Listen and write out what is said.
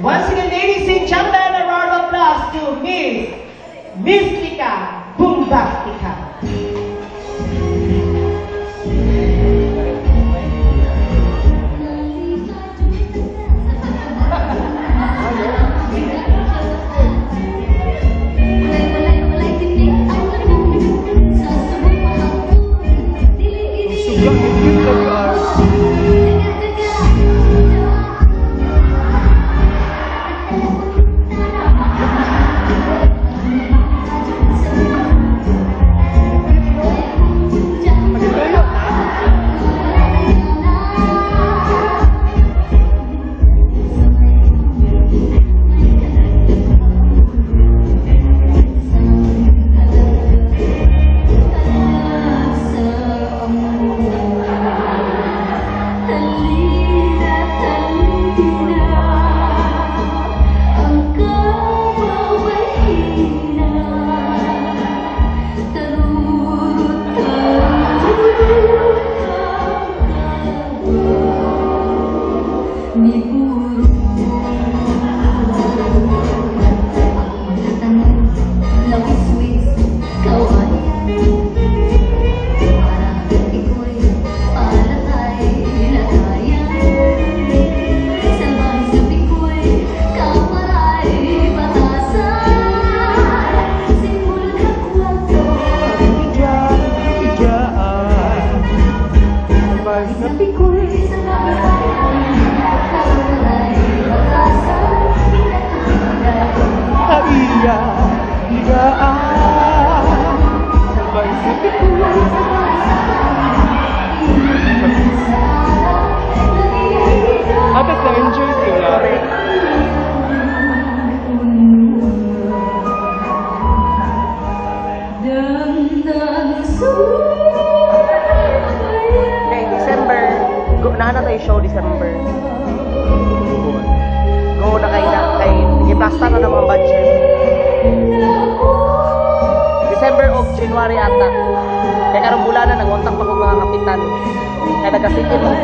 Once again, ladies and gentlemen, a round of applause to Miss Mystica Bombastica. Nana tayo show December. Go na kay iplasta na ng mga budget. December o January ata. Kaya karong bulan na nag-contact pa ko mga kapitan. Kaya nagka-city ng